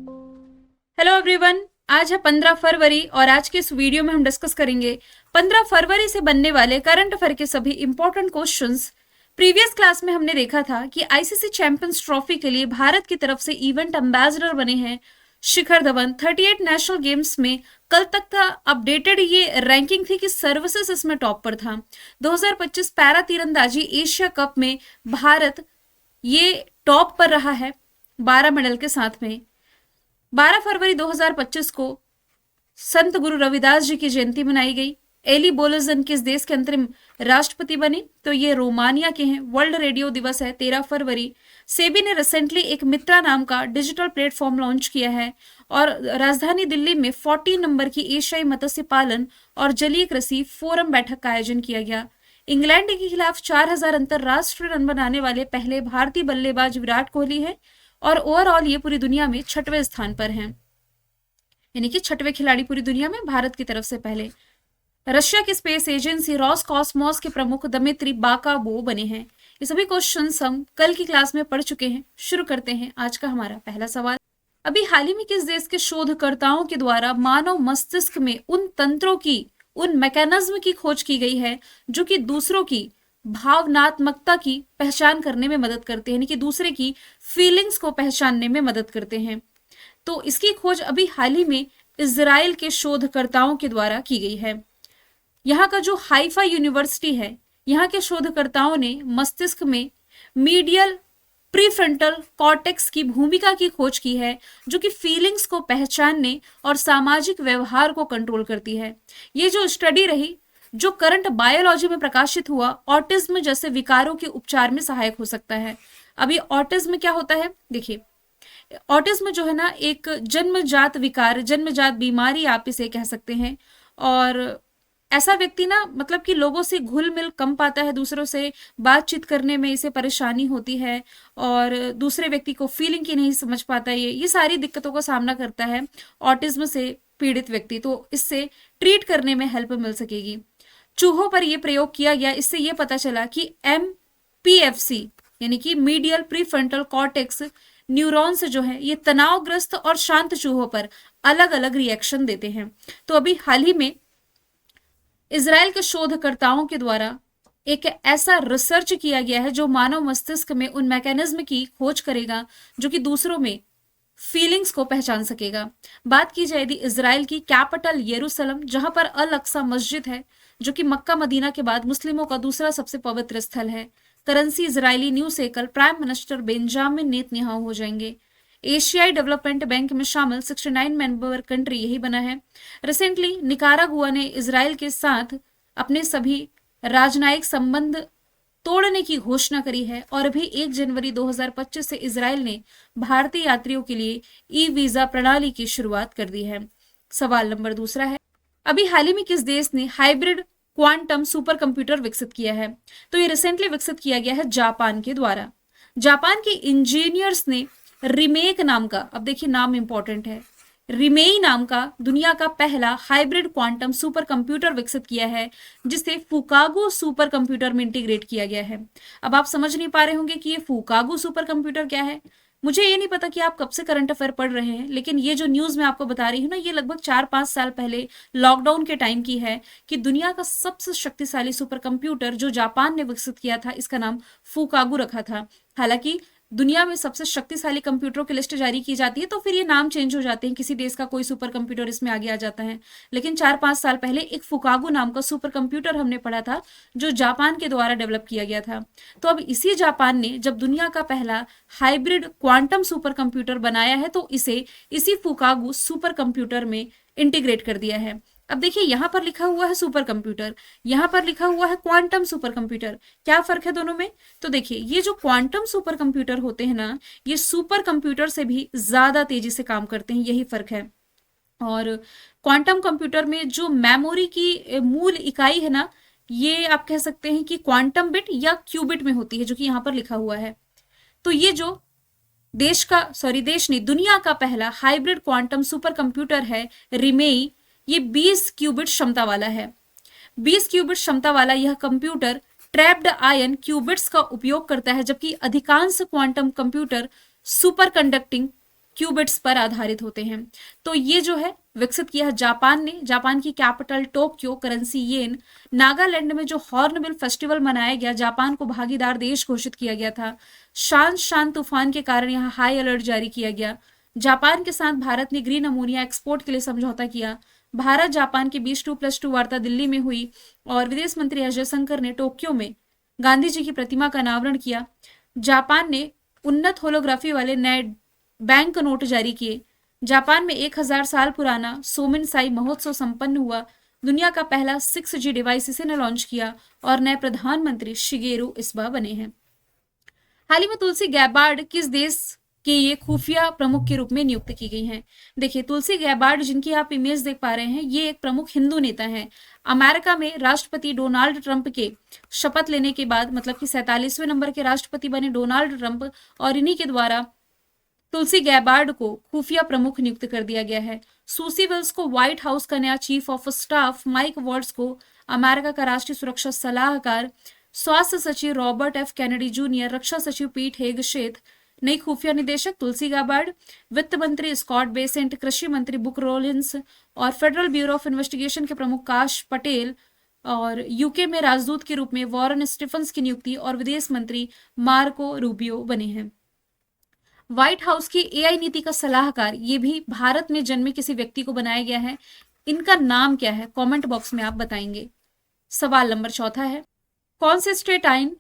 Hello everyone. आज है 15 फरवरी और आज के इस वीडियो में हम डिस्कस करेंगे 15 फरवरी से बनने वाले करंट अफेयर के सभी इंपॉर्टेंट क्वेश्चंस। प्रीवियस क्लास में हमने देखा था कि आईसीसी चैंपियंस ट्रॉफी के लिए भारत की तरफ से इवेंट एम्बेसडर बने हैं शिखर धवन। 38 नेशनल गेम्स में कल तक था अपडेटेड ये रैंकिंग थी कि सर्विसेज इसमें टॉप पर था। 2025 पैरा तीरंदाजी एशिया कप में भारत ये टॉप पर रहा है 12 मेडल के साथ में। 12 फरवरी 2025 को संत गुरु रविदास जी की जयंती मनाई गई। एली बोलजन किस देश के अंतरिम राष्ट्रपति बने? तो ये रोमानिया के हैं। वर्ल्ड रेडियो दिवस है 13 फरवरी। सेबी ने रिसेंटली एक मित्रा नाम का डिजिटल प्लेटफॉर्म लॉन्च किया है और राजधानी दिल्ली में 40 नंबर की एशियाई मत्स्य पालन और जलीय कृषि फोरम बैठक का आयोजन किया गया। इंग्लैंड के खिलाफ 4000 अंतरराष्ट्रीय रन बनाने वाले पहले भारतीय बल्लेबाज विराट कोहली है और ओवरऑल ये पूरी दुनिया में 6वें स्थान पर हैं, यानी कि 6वें खिलाड़ी पूरी दुनिया में भारत की तरफ से पहले। रशिया की स्पेस एजेंसी रॉसकॉस्मोस के प्रमुख दमित्री बाकाबो बने हैं। ये सभी क्वेश्चंस हम कल की क्लास में पढ़ चुके हैं। शुरू करते हैं आज का हमारा पहला सवाल। अभी हाल ही में किस देश के शोधकर्ताओं के द्वारा मानव मस्तिष्क में उन तंत्रों की, उन मैकेनिज्म की खोज की गई है जो कि दूसरों की भावनात्मकता की पहचान करने में मदद करते हैं, यानी कि दूसरे की फीलिंग्स को पहचानने में मदद करते हैं। तो इसकी खोज अभी हाल ही में इजराइल के शोधकर्ताओं के द्वारा की गई है। यहाँ का जो हाइफा यूनिवर्सिटी है, यहाँ के शोधकर्ताओं ने मस्तिष्क में मीडियल प्रीफ्रंटल कॉर्टेक्स की भूमिका की खोज की है जो कि फीलिंग्स को पहचानने और सामाजिक व्यवहार को कंट्रोल करती है। ये जो स्टडी रही जो करंट बायोलॉजी में प्रकाशित हुआ, ऑटिज्म जैसे विकारों के उपचार में सहायक हो सकता है। अभी ऑटिज्म क्या होता है? देखिए, ऑटिज्म जो है ना एक जन्मजात विकार, जन्मजात बीमारी आप इसे कह सकते हैं। और ऐसा व्यक्ति ना मतलब कि लोगों से घुल मिल कम पाता है, दूसरों से बातचीत करने में इसे परेशानी होती है और दूसरे व्यक्ति को फीलिंग की नहीं समझ पाता। ये सारी दिक्कतों का सामना करता है ऑटिज्म से पीड़ित व्यक्ति। तो इससे ट्रीट करने में हेल्प मिल सकेगी। चूहों पर यह प्रयोग किया गया, इससे यह पता चला कि MPFC यानी कि मीडियल प्रीफ्रंटल कॉर्टेक्स न्यूरॉन्स जो है ये तनावग्रस्त और शांत चूहों पर अलग अलग रिएक्शन देते हैं। तो अभी हाल ही में इजराइल के शोधकर्ताओं के द्वारा एक ऐसा रिसर्च किया गया है जो मानव मस्तिष्क में उन मैकेनिज्म की खोज करेगा जो कि दूसरों में फीलिंग्स को पहचान सकेगा। बात की जाए यदि इजराइल की कैपिटल यरूशलेम, जहां पर अल अक्सा मस्जिद है जो कि मक्का मदीना के बाद मुस्लिमों का दूसरा सबसे पवित्र स्थल है। करेंसी इजरायली न्यू से कल प्राइम मिनिस्टर बेंजामिन नेतन्याहू हो जाएंगे। एशियाई डेवलपमेंट बैंक में शामिल 69 मेंबर कंट्री यही बना है। रिसेंटली निकारागुआ ने इजराइल के साथ अपने सभी राजनयिक संबंध तोड़ने की घोषणा करी है और अभी 1 जनवरी 2025 से इजराइल ने भारतीय यात्रियों के लिए ई वीजा प्रणाली की शुरुआत कर दी है। सवाल नंबर दूसरा है, अभी हाल ही में किस देश ने हाइब्रिड क्वांटम सुपर कंप्यूटर विकसित किया है? तो ये रिसेंटली विकसित किया गया है जापान के द्वारा। जापान के इंजीनियर्स ने रिमेक नाम का, अब देखिए नाम इंपॉर्टेंट है, रिमेई नाम का दुनिया का पहला हाइब्रिड क्वांटम सुपर कंप्यूटर विकसित किया है जिसे फुकागो सुपर कंप्यूटर में इंटीग्रेट किया गया है। अब आप समझ नहीं पा रहे होंगे कि ये फुकागो सुपर कंप्यूटर क्या है। मुझे ये नहीं पता कि आप कब से करंट अफेयर पढ़ रहे हैं, लेकिन ये जो न्यूज मैं आपको बता रही हूँ ना, ये लगभग 4-5 साल पहले लॉकडाउन के टाइम की है कि दुनिया का सबसे शक्तिशाली सुपर कंप्यूटर जो जापान ने विकसित किया था, इसका नाम फुकागो रखा था। हालांकि दुनिया में सबसे शक्तिशाली कंप्यूटरों की लिस्ट जारी की जाती है तो फिर ये नाम चेंज हो जाते हैं, किसी देश का कोई सुपर कंप्यूटर इसमें आगे आ जाता है। लेकिन 4-5 साल पहले एक फुकागो नाम का सुपर कंप्यूटर हमने पढ़ा था जो जापान के द्वारा डेवलप किया गया था। तो अब इसी जापान ने जब दुनिया का पहला हाइब्रिड क्वांटम सुपर कंप्यूटर बनाया है तो इसे इसी फुकागो सुपर कंप्यूटर में इंटीग्रेट कर दिया है। अब देखिए यहाँ पर लिखा हुआ है सुपर कंप्यूटर, यहाँ पर लिखा हुआ है क्वांटम सुपर कंप्यूटर। क्या फर्क है दोनों में? तो देखिए ये जो क्वांटम सुपर कंप्यूटर होते हैं ना, ये सुपर कंप्यूटर से भी ज्यादा तेजी से काम करते हैं, यही फर्क है। और क्वांटम कंप्यूटर में जो मेमोरी की मूल इकाई है ना, ये आप कह सकते हैं कि क्वांटम बिट या क्यूबिट में होती है, जो कि यहाँ पर लिखा हुआ है। तो ये जो देश नहीं, दुनिया का पहला हाइब्रिड क्वांटम सुपर कंप्यूटर है रिमेई, ये 20 क्यूबिट क्षमता वाला है। 20 क्यूबिट क्षमता वाला यह कंप्यूटर ट्रैप्ड आयन क्यूबिट्स का उपयोग करता है, जबकि अधिकांश quantum computer super conducting qubits पर आधारित होते हैं। तो ये जो है विकसित किया है जापान ने। जापान की capital Tokyo, currency yen. Nagaland में जो हॉर्नबिल फेस्टिवल मनाया गया, जापान को भागीदार देश घोषित किया गया था। शान तूफान के कारण यहाँ हाई अलर्ट जारी किया गया। जापान के साथ भारत ने ग्रीन अमोनिया एक्सपोर्ट के लिए समझौता किया। भारत जापान के बीच 2+2 वार्ता दिल्ली में हुई और विदेश मंत्री एस जयशंकर ने टोक्यो में गांधी जी की प्रतिमा का अनावरण किया। जापान ने उन्नत होलोग्राफी वाले नए बैंक नोट जारी किए। जापान में 1000 साल पुराना सोमिनसाई महोत्सव संपन्न हुआ। दुनिया का पहला 6G डिवाइस इसे ने लॉन्च किया और नए प्रधानमंत्री शिगेरू इसबा बने हैं। हाल ही में तुलसी गैबार्ड किस देश के ये खुफिया प्रमुख के रूप में नियुक्त की गई हैं? देखिए, तुलसी गैबार्ड जिनकी आप इमेज देख पा रहे हैं, ये एक प्रमुख हिंदू नेता हैं। अमेरिका में राष्ट्रपति डोनाल्ड ट्रंप के शपथ लेने के बाद, मतलब कि 47वें नंबर के राष्ट्रपति बने डोनाल्ड ट्रंप, और इन्हीं के द्वारा तुलसी गैबार्ड को खुफिया प्रमुख नियुक्त कर दिया गया है। सूसी विल्स को व्हाइट हाउस का नया chief of staff, Mike Waltz को अमेरिका का राष्ट्रीय सुरक्षा सलाहकार, स्वास्थ्य सचिव रॉबर्ट एफ कैनेडी जूनियर, रक्षा सचिव पीट हेगशेथ नई खुफिया निदेशक तुलसी गैबार्ड, वित्त मंत्री स्कॉट बेसेंट, कृषि मंत्री बुक रोलिंस और फेडरल ब्यूरो ऑफ इन्वेस्टिगेशन के प्रमुख काश पटेल, और यूके में राजदूत के रूप में वॉरेन स्टीफन्स की नियुक्ति और विदेश मंत्री मार्को रूबियो बने हैं। व्हाइट हाउस की एआई नीति का सलाहकार, ये भी भारत में जन्मे किसी व्यक्ति को बनाया गया है। इनका नाम क्या है? कमेंट बॉक्स में आप बताएंगे। सवाल नंबर 4 है, कौन से स्टेटाइन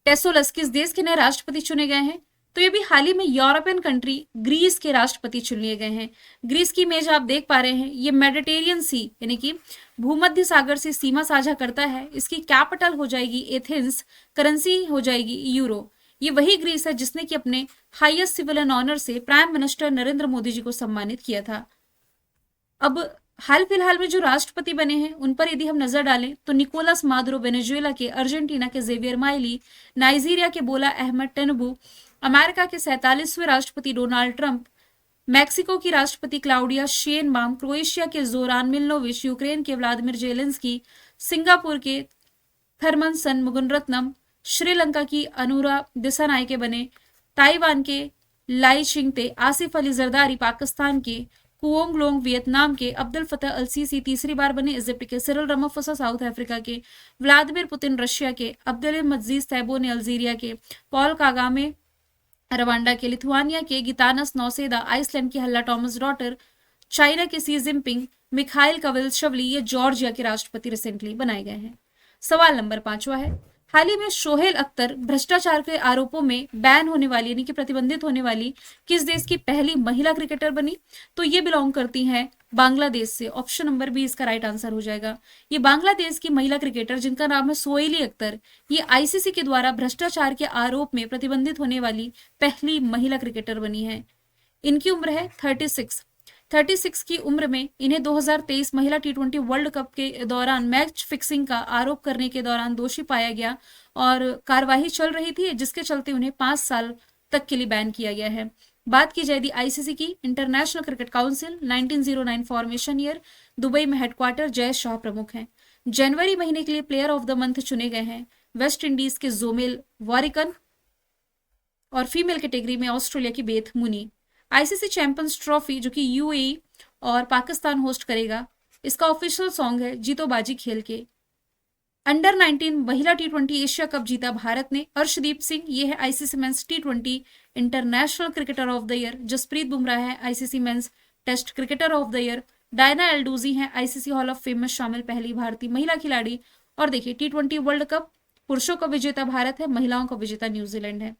टेसोलस किस देश के नए राष्ट्रपति चुने गए हैं? तो ये भी हाल ही में यूरोपियन कंट्री ग्रीस के राष्ट्रपति चुन लिए गए हैं। ग्रीस की इमेज आप देख पा रहे हैं। ये मेडिटेरियन सी यानी कि भूमध्य सागर से सीमा साझा करता है। इसकी कैपिटल हो जाएगी एथेंस, करेंसी हो जाएगी यूरो। ये वही ग्रीस है जिसने कि अपने हाईएस्ट सिविल एंड ऑनर से प्राइम मिनिस्टर नरेंद्र मोदी जी को सम्मानित किया था। अब हाल फिलहाल में जो राष्ट्रपति बने हैं उन पर यदि हम नजर डालें तो निकोलस मादुरो वेनेजुएला के, अर्जेंटीना के जेवियर माइली, नाइजीरिया के बोला अहमद टिनुबू, अमेरिका के 47वें राष्ट्रपति डोनाल्ड ट्रंप, मैक्सिको की राष्ट्रपति क्लाउडिया शेनबाम, क्रोएशिया के जोरान मिलनोविच, यूक्रेन के व्लादिमीर जेलेंस्की, सिंगापुर के थरमनसन मुगुनरत्नम, श्रीलंका की अनुरा दिसानायके बने, ताइवान के लाई चिंगते, आसिफ अली जरदारी पाकिस्तान के, कुओंग लोंग वियतनाम के, अब्दुल फतह अल सीसी तीसरी बार बने इजिप्ट के, सिरिल रामाफोसा साउथ अफ्रीका के, व्लादिमीर पुतिन रशिया के, अब्दुल मजीद तैबोन अल्जीरिया के, पॉल कागामे रवांडा के, लिथुआनिया के गितानस नौसेदा, आइसलैंड की हल्ला टॉमस डॉटर, चाइना के सी जिनपिंग, मिखाइल कविलशवली, ये जॉर्जिया के राष्ट्रपति रिसेंटली बनाए गए हैं। सवाल नंबर 5 है, हाल ही में सोहेल अख्तर भ्रष्टाचार के आरोपों में बैन होने वाली यानी कि प्रतिबंधित होने वाली किस देश की पहली महिला क्रिकेटर बनी? तो ये बिलोंग करती हैं बांग्लादेश से। ऑप्शन नंबर बी इसका राइट आंसर हो जाएगा। ये बांग्लादेश की महिला क्रिकेटर जिनका नाम है सोहेली अख्तर, ये आईसीसी के द्वारा भ्रष्टाचार के आरोप में प्रतिबंधित होने वाली पहली महिला क्रिकेटर बनी है। इनकी उम्र है 36 की उम्र में इन्हें 2023 महिला T20 वर्ल्ड कप के दौरान मैच फिक्सिंग का आरोप करने के दौरान दोषी पाया गया और कार्यवाही चल रही थी, जिसके चलते उन्हें 5 साल तक के लिए बैन किया गया है। बात की जाए आईसीसी की, international cricket council 1909 formation year, Dubai में हेडक्वार्टर, जय शाह प्रमुख हैं। जनवरी महीने के लिए प्लेयर ऑफ द मंथ चुने गए हैं वेस्ट इंडीज के जोमेल वॉरिकन और फीमेल कैटेगरी में ऑस्ट्रेलिया की Beth Mooney. ICC champions trophy जो कि यूएई और पाकिस्तान होस्ट करेगा, इसका ऑफिशियल सॉन्ग है जीतो बाजी खेल के। अंडर 19 महिला T20 एशिया कप जीता भारत ने। अर्शदीप सिंह ये है ICC men's T20 international cricketer of the year. Jasprit Bumrah है ICC men's test cricketer of the year. Diana एल्डूजी हैं आईसीसी हॉल ऑफ फेम में शामिल पहली भारतीय महिला खिलाड़ी। और देखिए T20 वर्ल्ड कप पुरुषों का विजेता भारत है, महिलाओं का विजेता न्यूजीलैंड है।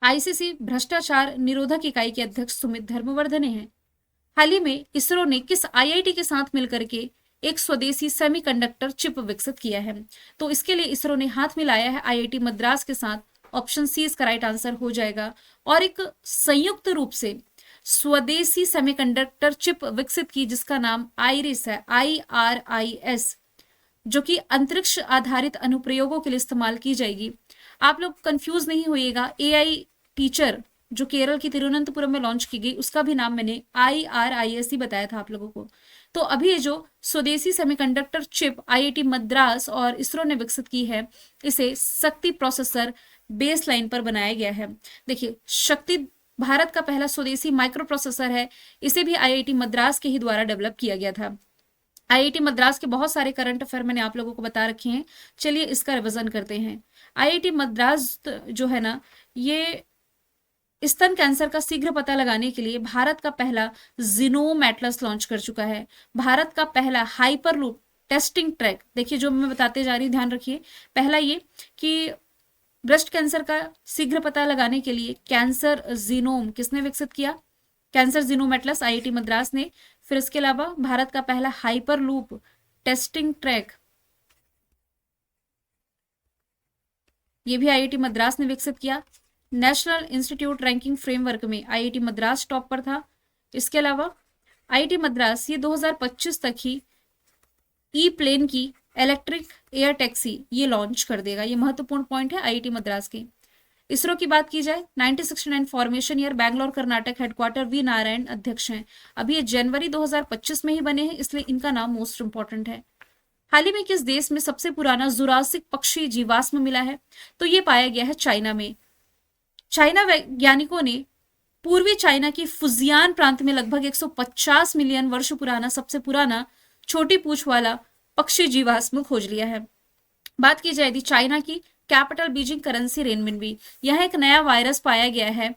आईसीसी भ्रष्टाचार निरोधक इकाई के अध्यक्ष सुमित धर्मवर्धने हैं। हाल ही में इसरो ने किस आईआईटी के साथ मिलकर के एक स्वदेशी सेमीकंडक्टर चिप विकसित किया है? तो इसके लिए इसरो ने हाथ मिलाया है आईआईटी मद्रास के साथ। ऑप्शन सी इसका राइट आंसर हो जाएगा। और एक संयुक्त रूप से स्वदेशी सेमीकंडक्टर चिप विकसित की जिसका नाम आईरिस है, IRIS, जो कि अंतरिक्ष आधारित अनुप्रयोगों के लिए इस्तेमाल की जाएगी। आप लोग कंफ्यूज नहीं होइएगा, एआई टीचर जो केरल की तिरुवनंतपुरम में लॉन्च की गई उसका भी नाम मैंने IRIS ही बताया था आप लोगों को। तो अभी ये जो स्वदेशी सेमीकंडक्टर चिप आईआईटी मद्रास और इसरो ने विकसित की है, इसे शक्ति प्रोसेसर बेस लाइन पर बनाया गया है। देखिए शक्ति भारत का पहला स्वदेशी माइक्रो प्रोसेसर है, इसे भी आईआईटी मद्रास के ही द्वारा डेवलप किया गया था। आईआईटी मद्रास के बहुत सारे करंट अफेयर मैंने आप लोगों को बता रखे हैं, चलिए इसका रिवीजन करते हैं। आईआईटी मद्रास जो है ना, ये स्तन कैंसर का शीघ्र पता लगाने के लिए भारत का पहला जीनोम एटलस लॉन्च कर चुका है। भारत का पहला हाइपरलूप टेस्टिंग ट्रैक, देखिए जो मैं बताते जा रही हूँ ध्यान रखिए। पहला ये कि ब्रेस्ट कैंसर का शीघ्र पता लगाने के लिए कैंसर जीनोम किसने विकसित किया? Cancer genome Atlas IIT Madras ने। फिर इसके अलावा भारत का पहला हाइपरलूप टेस्टिंग ट्रैक, ये भी आईआईटी मद्रास ने विकसित किया। नेशनल इंस्टीट्यूट रैंकिंग फ्रेमवर्क में आईआईटी मद्रास टॉप पर था। इसके अलावा आईआईटी मद्रास ये 2025 तक ही ई प्लेन की इलेक्ट्रिक एयर टैक्सी ये लॉन्च कर देगा। ये महत्वपूर्ण पॉइंट है आईआईटी मद्रास की। इसरो की बात की जाए, 1969 formation year, Bangalore Karnataka, headquarter V Narayan अध्यक्ष हैं। अभी ये जनवरी 2025 में ही बने हैं, इसलिए इनका नाम मोस्ट इंपॉर्टेंट है। हाल ही में किस देश में सबसे पुराना जुरासिक पक्षी जीवाश्म मिला है? तो ये पाया गया है चाइना में। चाइना वैज्ञानिकों ने पूर्वी चाइना की फुजियान प्रांत में लगभग 150 मिलियन वर्ष पुराना सबसे पुराना छोटी पूंछ वाला पक्षी जीवाश्म खोज लिया है। बात की जाए यदि चाइना की कैपिटल बीजिंग, करेंसी रेनमिनबी। यह एक नया वायरस पाया गया है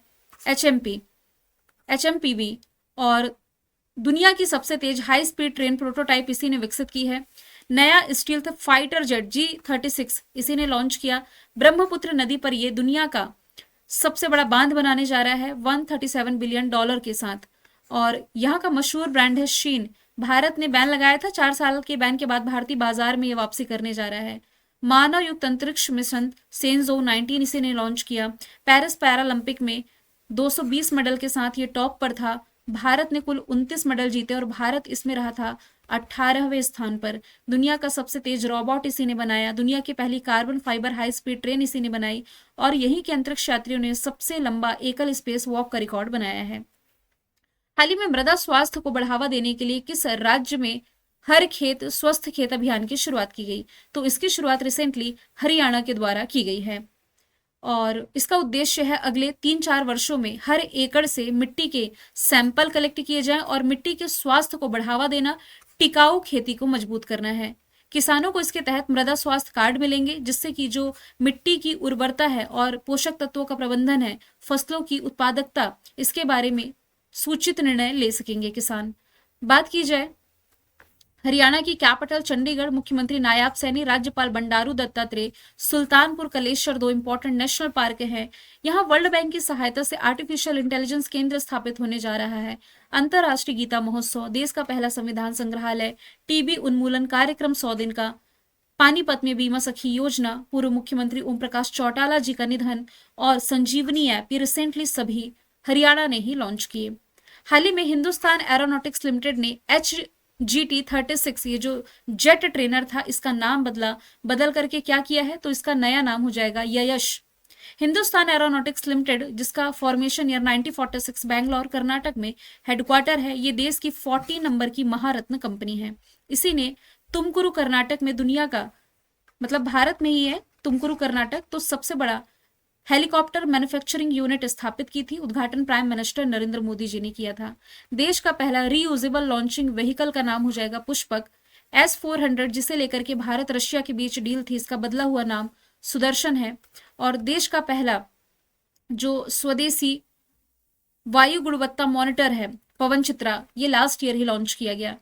एचएमपीवी, और दुनिया की सबसे तेज हाई स्पीड ट्रेन प्रोटोटाइप इसी ने विकसित की है। नया स्टील्थ फाइटर जेट G36 इसी ने लॉन्च किया। ब्रह्मपुत्र नदी पर यह दुनिया का सबसे बड़ा बांध बनाने जा रहा है $137 बिलियन के साथ। और यहाँ का मशहूर ब्रांड है शीन। भारत ने बैन लगाया था, 4 साल के बैन के बाद भारतीय बाजार में ये वापसी करने जा रहा है। मानव युक्त अंतरिक्ष मिशन सेंजो 19 इसी ने लॉन्च किया। पेरिस पैरालंपिक में 220 मेडल के साथ ये टॉप पर था। भारत ने कुल 29 मेडल जीते और भारत इसमें रहा था 18वें स्थान पर। दुनिया का सबसे तेज रोबोट इसी ने बनाया। दुनिया की पहली carbon fibre high speed train इसी ने बनाई। और यही के अंतरिक्ष यात्रियों ने सबसे लंबा एकल स्पेस वॉक का रिकॉर्ड बनाया है। हाल ही में मृदा स्वास्थ्य को बढ़ावा देने के लिए किस राज्य में हर खेत स्वस्थ खेत अभियान की शुरुआत की गई? तो इसकी शुरुआत रिसेंटली हरियाणा के द्वारा की गई है। और इसका उद्देश्य है अगले 3-4 वर्षों में हर एकड़ से मिट्टी के सैंपल कलेक्ट किए जाएं और मिट्टी के स्वास्थ्य को बढ़ावा देना, टिकाऊ खेती को मजबूत करना है। किसानों को इसके तहत मृदा स्वास्थ्य कार्ड मिलेंगे, जिससे कि जो मिट्टी की उर्वरता है और पोषक तत्वों का प्रबंधन है, फसलों की उत्पादकता, इसके बारे में सूचित निर्णय ले सकेंगे किसान। बात की जाए हरियाणा की कैपिटल चंडीगढ़, मुख्यमंत्री नायाब सैनी, राज्यपाल Bandaru Dattatreya, Sultanpur Kaleshwar 2 important national park हैं। यहाँ वर्ल्ड बैंक की सहायता से आर्टिफिशियल इंटेलिजेंस केंद्र स्थापित होने जा रहा है। अंतरराष्ट्रीय गीता महोत्सव, देश का पहला संविधान संग्रहालय, टीबी उन्मूलन कार्यक्रम 100 दिन का, पानीपत में बीमा सखी योजना, पूर्व मुख्यमंत्री ओम प्रकाश चौटाला जी का निधन और संजीवनी ऐप, ये रिसेंटली सभी हरियाणा ने ही लॉन्च किए। हाल ही में हिंदुस्तान एरोनॉटिक्स लिमिटेड ने HGT-36 ये जो जेट ट्रेनर था, इसका नाम बदल करके क्या किया है? तो इसका नया नाम हो जाएगा ययश। हिंदुस्तान एरोनॉटिक्स लिमिटेड, जिसका फॉर्मेशन ईयर 1946 बैंगलोर कर्नाटक में हेडक्वार्टर है, ये देश की 40 नंबर की महारत्न कंपनी है। इसी ने तुमकुरु कर्नाटक में दुनिया का, मतलब भारत में ही है तुमकुरु कर्नाटक, तो सबसे बड़ा हेलीकॉप्टर मैन्युफैक्चरिंग यूनिट स्थापित की थी। उद्घाटन प्राइम मिनिस्टर नरेंद्र मोदी जी ने किया था। देश का पहला रीयूजेबल लॉन्चिंग व्हीकल का नाम हो जाएगा पुष्पक। S-400 जिसे लेकर के भारत रशिया के बीच डील थी, इसका बदला हुआ नाम सुदर्शन है। और देश का पहला जो स्वदेशी वायु गुणवत्ता मॉनिटर है पवन चित्रा, ये लास्ट ईयर ही लॉन्च किया गया।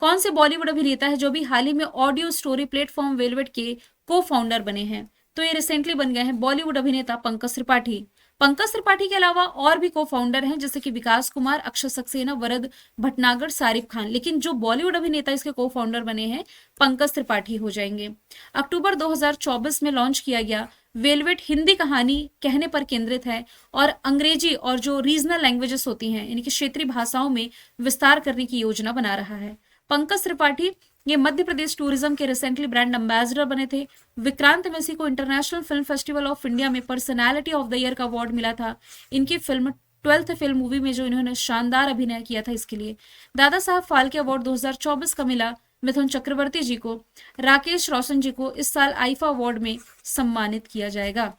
कौन से बॉलीवुड अभिनेता है जो भी हाल ही में ऑडियो स्टोरी प्लेटफॉर्म वेलवेट के को फाउंडर बने हैं? तो ये रिसेंटली बन गए हैं बॉलीवुड अभिनेता पंकज त्रिपाठी। पंकज त्रिपाठी के अलावा और भी को फाउंडर हैं, जैसे कि विकास कुमार, अक्षय सक्सेना, वरद भटनागर, सारिफ खान, लेकिन जो बॉलीवुड अभिनेता इसके को फाउंडर बने हैं पंकज त्रिपाठी हो जाएंगे। अक्टूबर 2024 में लॉन्च किया गया वेलवेट हिंदी कहानी कहने पर केंद्रित है और अंग्रेजी और जो रीजनल लैंग्वेजेस होती हैं, यानी कि क्षेत्रीय भाषाओं में विस्तार करने की योजना बना रहा है। पंकज त्रिपाठी ये मध्य प्रदेश टूरिज्म के रिसेंटली ब्रांड एम्बेसडर बने थे। विक्रांत मैसी को international film festival of India में पर्सनालिटी ऑफ द ईयर का अवार्ड मिला था इनकी फिल्म 12th फेल मूवी में जो इन्होंने शानदार अभिनय किया था इसके लिए। दादा साहब फाल्के अवार्ड 2024 का मिला मिथुन चक्रवर्ती जी को। राकेश रोशन जी को इस साल आईफा अवार्ड में सम्मानित किया जाएगा,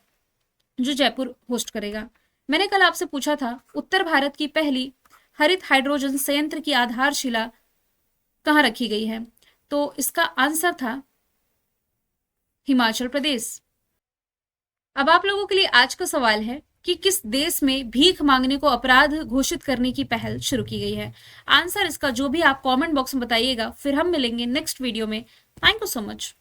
जो जयपुर होस्ट करेगा। मैंने कल आपसे पूछा था उत्तर भारत की पहली हरित हाइड्रोजन संयंत्र की आधारशिला कहाँ रखी गई है, तो इसका आंसर था हिमाचल प्रदेश। अब आप लोगों के लिए आज का सवाल है कि किस देश में भीख मांगने को अपराध घोषित करने की पहल शुरू की गई है। आंसर इसका जो भी आप कमेंट बॉक्स में बताइएगा, फिर हम मिलेंगे नेक्स्ट वीडियो में। Thank you so much.